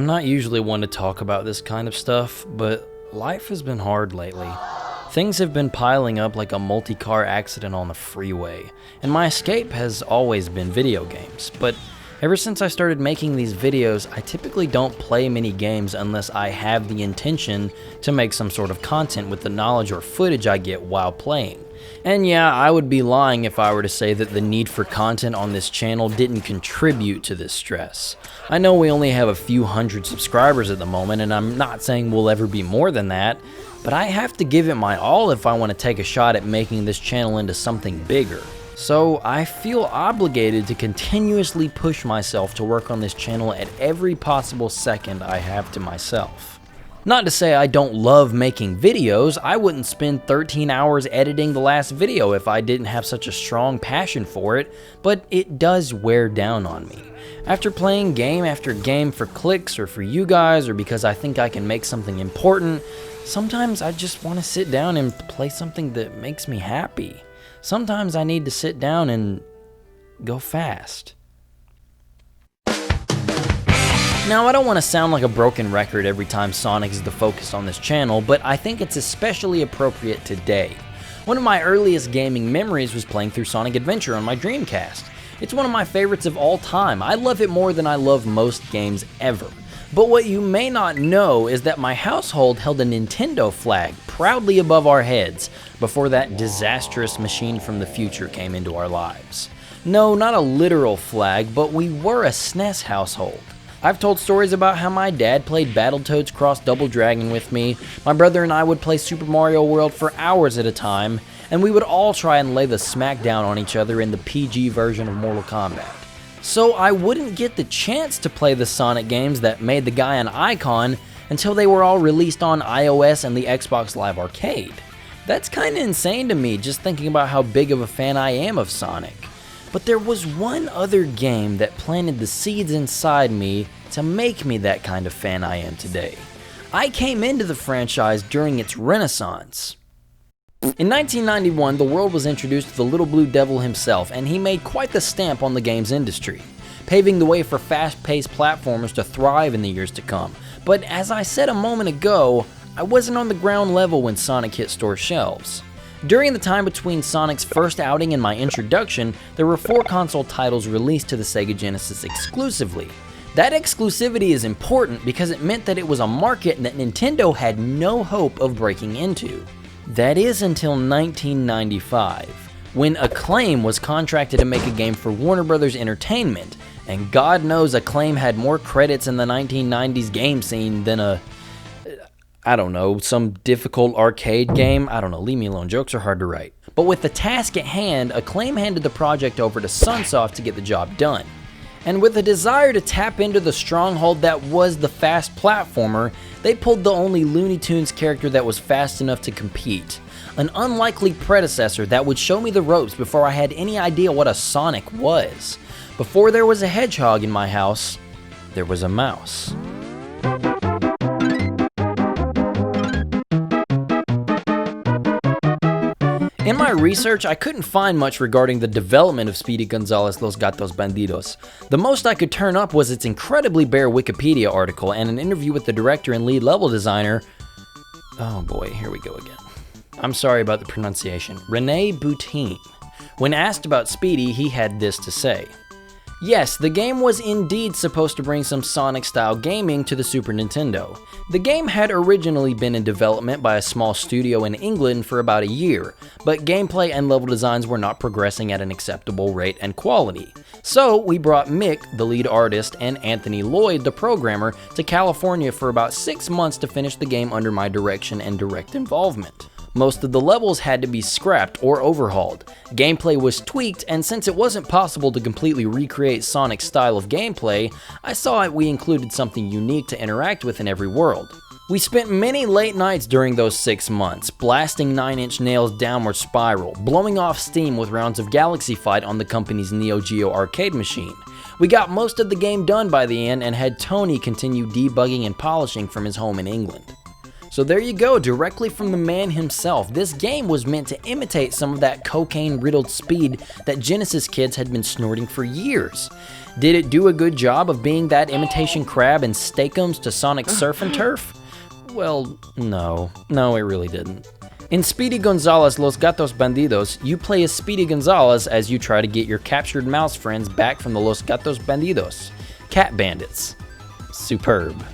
I'm not usually one to talk about this kind of stuff, but life has been hard lately. Things have been piling up like a multi-car accident on the freeway, and my escape has always been video games. But ever since I started making these videos, I typically don't play many games unless I have the intention to make some sort of content with the knowledge or footage I get while playing. And yeah, I would be lying if I were to say that the need for content on this channel didn't contribute to this stress. I know we only have a few hundred subscribers at the moment, and I'm not saying we'll ever be more than that, but I have to give it my all if I want to take a shot at making this channel into something bigger. So I feel obligated to continuously push myself to work on this channel at every possible second I have to myself. Not to say I don't love making videos. I wouldn't spend 13 hours editing the last video if I didn't have such a strong passion for it, but it does wear down on me. After playing game after game for clicks or for you guys or because I think I can make something important, sometimes I just want to sit down and play something that makes me happy. Sometimes I need to sit down and go fast. Now, I don't want to sound like a broken record every time Sonic is the focus on this channel, but I think it's especially appropriate today. One of my earliest gaming memories was playing through Sonic Adventure on my Dreamcast. It's one of my favorites of all time. I love it more than I love most games ever. But what you may not know is that my household held a Nintendo flag proudly above our heads before that disastrous machine from the future came into our lives. No, not a literal flag, but we were a SNES household. I've told stories about how my dad played Battletoads Cross Double Dragon with me, my brother and I would play Super Mario World for hours at a time, and we would all try and lay the smack down on each other in the PG version of Mortal Kombat. So I wouldn't get the chance to play the Sonic games that made the guy an icon until they were all released on iOS and the Xbox Live Arcade. That's kinda insane to me, just thinking about how big of a fan I am of Sonic. But there was one other game that planted the seeds inside me to make me that kind of fan I am today. I came into the franchise during its renaissance. In 1991, the world was introduced to the Little Blue Devil himself, and he made quite the stamp on the games industry, paving the way for fast-paced platformers to thrive in the years to come. But as I said a moment ago, I wasn't on the ground level when Sonic hit store shelves. During the time between Sonic's first outing and my introduction, there were 4 console titles released to the Sega Genesis exclusively. That exclusivity is important because it meant that it was a market that Nintendo had no hope of breaking into. That is until 1995, when Acclaim was contracted to make a game for Warner Bros. Entertainment, and God knows Acclaim had more credits in the 1990s game scene than some difficult arcade game. I don't know, leave me alone, jokes are hard to write. But with the task at hand, Acclaim handed the project over to Sunsoft to get the job done. And with a desire to tap into the stronghold that was the fast platformer, they pulled the only Looney Tunes character that was fast enough to compete. An unlikely predecessor that would show me the ropes before I had any idea what a Sonic was. Before there was a hedgehog in my house, there was a mouse. In my research, I couldn't find much regarding the development of Speedy Gonzales' Los Gatos Bandidos. The most I could turn up was its incredibly bare Wikipedia article and an interview with the director and lead level designer. Oh boy, here we go again. I'm sorry about the pronunciation. Rene Boutin. When asked about Speedy, he had this to say. Yes, the game was indeed supposed to bring some Sonic-style gaming to the Super Nintendo. The game had originally been in development by a small studio in England for about a year, but gameplay and level designs were not progressing at an acceptable rate and quality. So we brought Mick, the lead artist, and Anthony Lloyd, the programmer, to California for about 6 months to finish the game under my direction and direct involvement. Most of the levels had to be scrapped or overhauled. Gameplay was tweaked, and since it wasn't possible to completely recreate Sonic's style of gameplay, I saw we included something unique to interact with in every world. We spent many late nights during those 6 months, blasting 9-inch nails downward spiral, blowing off steam with rounds of Galaxy Fight on the company's Neo Geo arcade machine. We got most of the game done by the end and had Tony continue debugging and polishing from his home in England. So there you go, directly from the man himself. This game was meant to imitate some of that cocaine-riddled speed that Genesis kids had been snorting for years. Did it do a good job of being that imitation crab and steakums to Sonic's Surf and Turf? Well, no, it really didn't. In Speedy Gonzales Los Gatos Bandidos, you play as Speedy Gonzales as you try to get your captured mouse friends back from the Los Gatos Bandidos, cat bandits. Superb.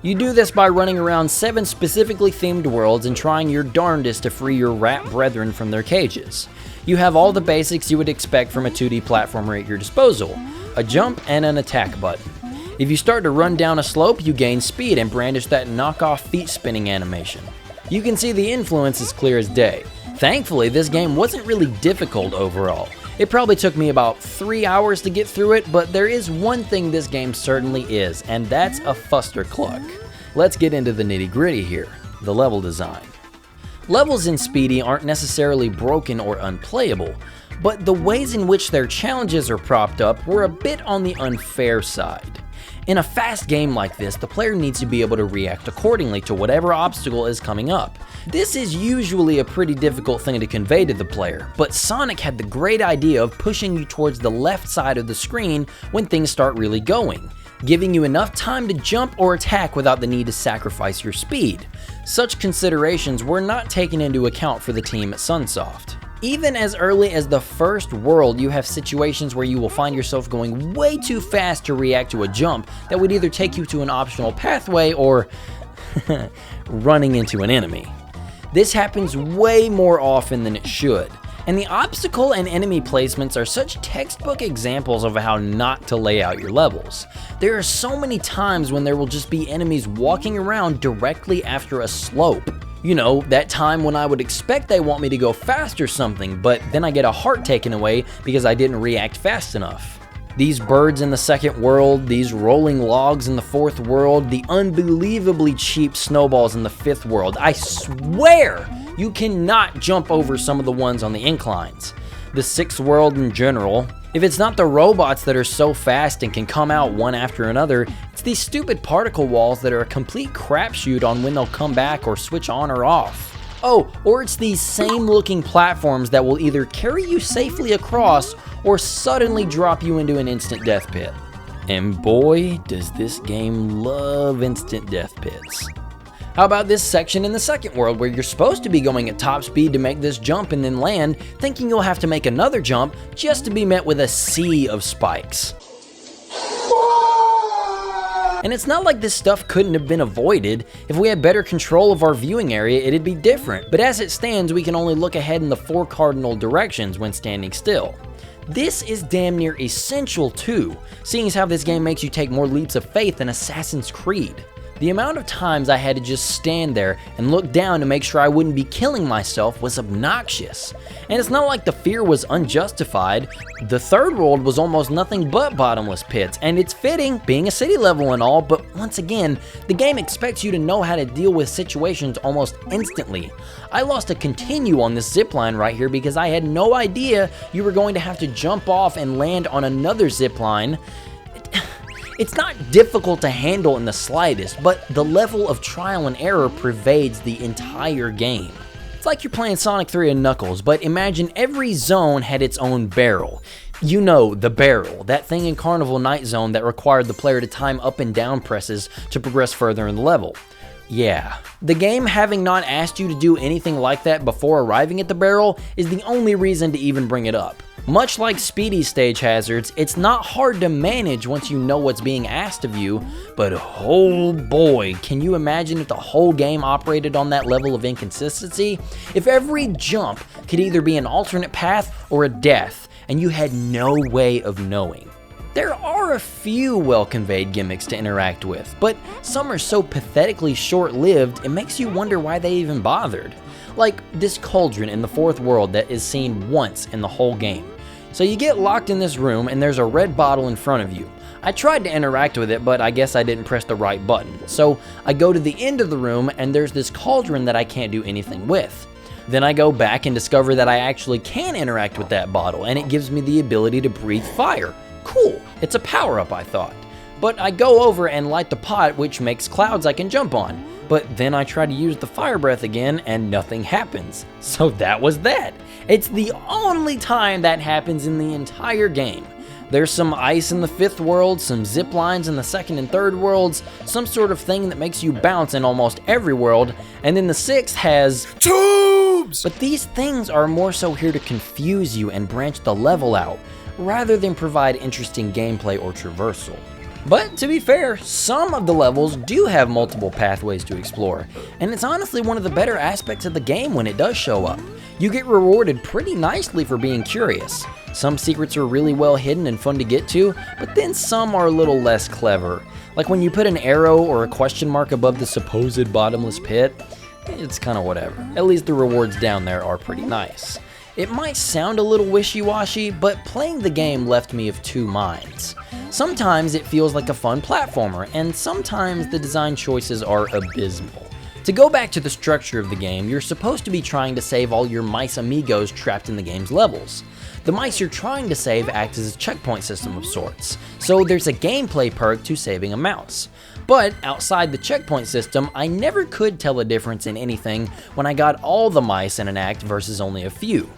You do this by running around 7 specifically themed worlds and trying your darndest to free your rat brethren from their cages. You have all the basics you would expect from a 2D platformer at your disposal, a jump and an attack button. If you start to run down a slope, you gain speed and brandish that knockoff feet spinning animation. You can see the influence is clear as day. Thankfully, this game wasn't really difficult overall. It probably took me about 3 hours to get through it, but there is one thing this game certainly is, and that's a fustercluck. Let's get into the nitty-gritty here, the level design. Levels in Speedy aren't necessarily broken or unplayable, but the ways in which their challenges are propped up were a bit on the unfair side. In a fast game like this, the player needs to be able to react accordingly to whatever obstacle is coming up. This is usually a pretty difficult thing to convey to the player, but Sonic had the great idea of pushing you towards the left side of the screen when things start really going, giving you enough time to jump or attack without the need to sacrifice your speed. Such considerations were not taken into account for the team at Sunsoft. Even as early as the first world, you have situations where you will find yourself going way too fast to react to a jump that would either take you to an optional pathway or running into an enemy. This happens way more often than it should, and the obstacle and enemy placements are such textbook examples of how not to lay out your levels. There are so many times when there will just be enemies walking around directly after a slope. You know, that time when I would expect they want me to go fast or something, but then I get a heart taken away because I didn't react fast enough. These birds in the second world, these rolling logs in the fourth world, the unbelievably cheap snowballs in the fifth world. I swear you cannot jump over some of the ones on the inclines. The sixth world in general. If it's not the robots that are so fast and can come out one after another, it's these stupid particle walls that are a complete crapshoot on when they'll come back or switch on or off. Oh, or it's these same looking platforms that will either carry you safely across or suddenly drop you into an instant death pit. And boy, does this game love instant death pits. How about this section in the second world where you're supposed to be going at top speed to make this jump and then land, thinking you'll have to make another jump just to be met with a sea of spikes. And it's not like this stuff couldn't have been avoided. If we had better control of our viewing area, it'd be different. But as it stands, we can only look ahead in the 4 cardinal directions when standing still. This is damn near essential too, seeing as how this game makes you take more leaps of faith than Assassin's Creed. The amount of times I had to just stand there and look down to make sure I wouldn't be killing myself was obnoxious. And it's not like the fear was unjustified. The third world was almost nothing but bottomless pits, and it's fitting, being a city level and all, but once again, the game expects you to know how to deal with situations almost instantly. I lost a continue on this zipline right here because I had no idea you were going to have to jump off and land on another zipline. It's not difficult to handle in the slightest, but the level of trial and error pervades the entire game. It's like you're playing Sonic 3 and Knuckles, but imagine every zone had its own barrel. You know, the barrel, that thing in Carnival Night Zone that required the player to time up and down presses to progress further in the level. Yeah, the game having not asked you to do anything like that before arriving at the barrel is the only reason to even bring it up. Much like Speedy's stage hazards, it's not hard to manage once you know what's being asked of you, but oh boy, can you imagine if the whole game operated on that level of inconsistency? If every jump could either be an alternate path or a death, and you had no way of knowing. There are a few well-conveyed gimmicks to interact with, but some are so pathetically short-lived, it makes you wonder why they even bothered. Like this cauldron in the fourth world that is seen once in the whole game. So you get locked in this room and there's a red bottle in front of you. I tried to interact with it, but I guess I didn't press the right button. So I go to the end of the room and there's this cauldron that I can't do anything with. Then I go back and discover that I actually can interact with that bottle, and it gives me the ability to breathe fire. Cool, it's a power-up, I thought. But I go over and light the pot, which makes clouds I can jump on. but then I try to use the fire breath again and nothing happens. So that was that. It's the only time that happens in the entire game. There's some ice in the 5th world, some zip lines in the 2nd and 3rd worlds, some sort of thing that makes you bounce in almost every world, and then the 6th has tubes! But these things are more so here to confuse you and branch the level out, rather than provide interesting gameplay or traversal. But to be fair, some of the levels do have multiple pathways to explore, and it's honestly one of the better aspects of the game when it does show up. You get rewarded pretty nicely for being curious. Some secrets are really well hidden and fun to get to, but then some are a little less clever. Like when you put an arrow or a question mark above the supposed bottomless pit, it's kinda whatever. At least the rewards down there are pretty nice. It might sound a little wishy-washy, but playing the game left me of two minds. Sometimes it feels like a fun platformer, and sometimes the design choices are abysmal. To go back to the structure of the game, you're supposed to be trying to save all your mice amigos trapped in the game's levels. The mice you're trying to save act as a checkpoint system of sorts, so there's a gameplay perk to saving a mouse. But outside the checkpoint system, I never could tell a difference in anything when I got all the mice in an act versus only a few.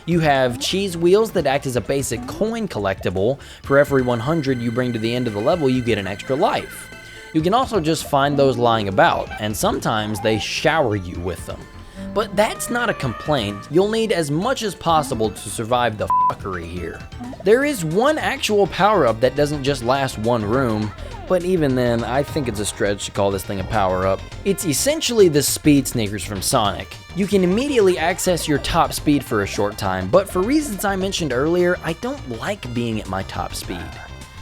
You have cheese wheels that act as a basic coin collectible. For every 100 you bring to the end of the level, you get an extra life. You can also just find those lying about, and sometimes they shower you with them. But that's not a complaint. You'll need as much as possible to survive the fuckery here. There is one actual power-up that doesn't just last one room, but even then, I think it's a stretch to call this thing a power-up. It's essentially the speed sneakers from Sonic. You can immediately access your top speed for a short time, but for reasons I mentioned earlier, I don't like being at my top speed.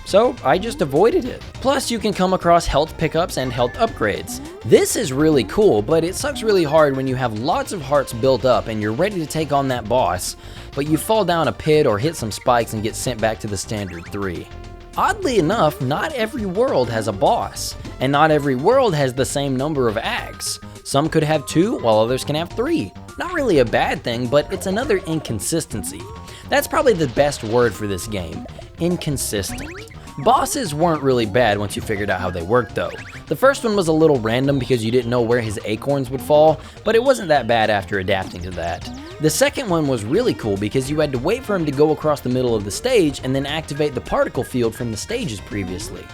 So I just avoided it. Plus you can come across health pickups and health upgrades. This is really cool, but it sucks really hard when you have lots of hearts built up and you're ready to take on that boss, but you fall down a pit or hit some spikes and get sent back to the standard 3. Oddly enough, not every world has a boss, and not every world has the same number of acts. Some could have 2, while others can have 3. Not really a bad thing, but it's another inconsistency. That's probably the best word for this game, inconsistent. Bosses weren't really bad once you figured out how they worked though. The first one was a little random because you didn't know where his acorns would fall, but it wasn't that bad after adapting to that. The second one was really cool because you had to wait for him to go across the middle of the stage and then activate the particle field from the stages previously.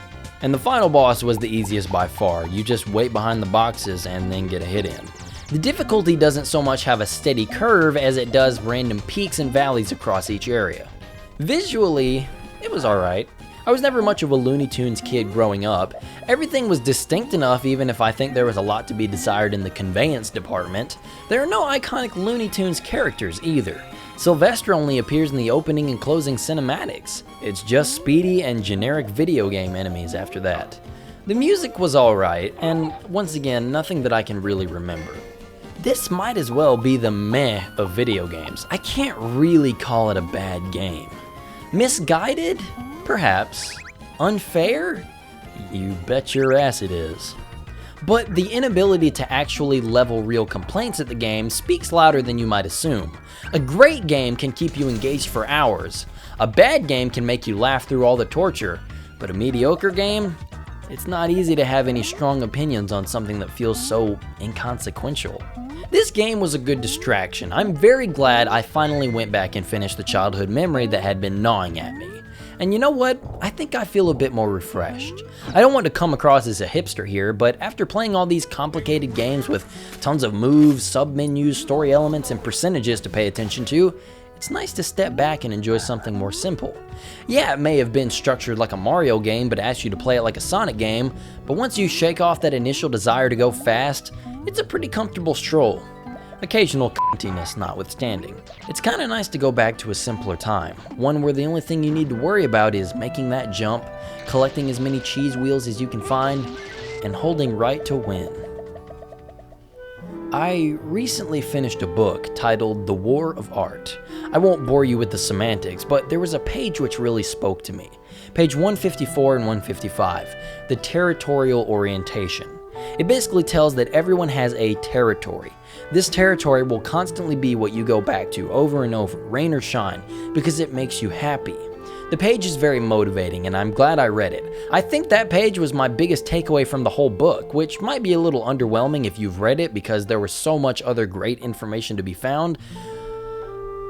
And the final boss was the easiest by far. You just wait behind the boxes and then get a hit in. The difficulty doesn't so much have a steady curve as it does random peaks and valleys across each area. Visually, it was alright. I was never much of a Looney Tunes kid growing up. Everything was distinct enough even if I think there was a lot to be desired in the conveyance department. There are no iconic Looney Tunes characters either. Sylvester only appears in the opening and closing cinematics. It's just Speedy and generic video game enemies after that. The music was alright, and once again, nothing that I can really remember. This might as well be the meh of video games. I can't really call it a bad game. Misguided? Perhaps. Unfair? You bet your ass it is. But the inability to actually level real complaints at the game speaks louder than you might assume. A great game can keep you engaged for hours. A bad game can make you laugh through all the torture. But a mediocre game? It's not easy to have any strong opinions on something that feels so inconsequential. This game was a good distraction. I'm very glad I finally went back and finished the childhood memory that had been gnawing at me. And you know what? I think I feel a bit more refreshed. I don't want to come across as a hipster here, but after playing all these complicated games with tons of moves, sub-menus, story elements, and percentages to pay attention to, it's nice to step back and enjoy something more simple. Yeah, it may have been structured like a Mario game, but asked you to play it like a Sonic game, but once you shake off that initial desire to go fast, it's a pretty comfortable stroll. Occasional cuntiness notwithstanding. It's kinda nice to go back to a simpler time, one where the only thing you need to worry about is making that jump, collecting as many cheese wheels as you can find, and holding right to win. I recently finished a book titled The War of Art. I won't bore you with the semantics, but there was a page which really spoke to me. Page 154 and 155, the territorial orientation. It basically tells that everyone has a territory. This territory will constantly be what you go back to over and over, rain or shine, because it makes you happy. The page is very motivating, and I'm glad I read it. I think that page was my biggest takeaway from the whole book, which might be a little underwhelming if you've read it because there was so much other great information to be found.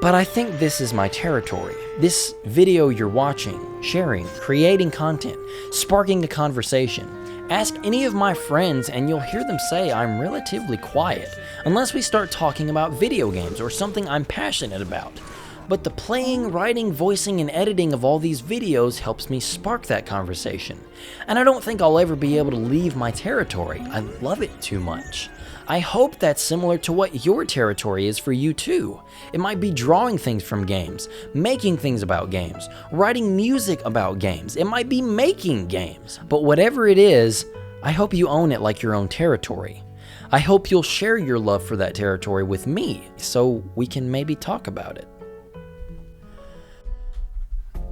But I think this is my territory. This video you're watching, sharing, creating content, sparking a conversation. Ask any of my friends and you'll hear them say I'm relatively quiet, unless we start talking about video games or something I'm passionate about. But the playing, writing, voicing, and editing of all these videos helps me spark that conversation. And I don't think I'll ever be able to leave my territory. I love it too much. I hope that's similar to what your territory is for you too. It might be drawing things from games, making things about games, writing music about games. It might be making games. But whatever it is, I hope you own it like your own territory. I hope you'll share your love for that territory with me so we can maybe talk about it.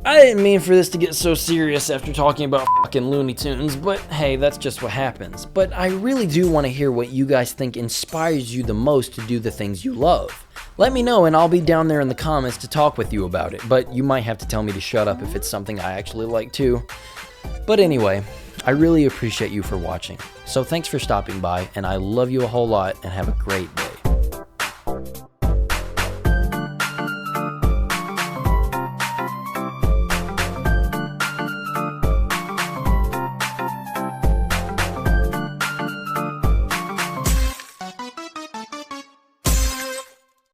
I didn't mean for this to get so serious after talking about fucking Looney Tunes, but hey, that's just what happens. But I really do want to hear what you guys think inspires you the most to do the things you love. Let me know and I'll be down there in the comments to talk with you about it, but you might have to tell me to shut up if it's something I actually like too. But anyway, I really appreciate you for watching. So thanks for stopping by, and I love you a whole lot, and have a great day.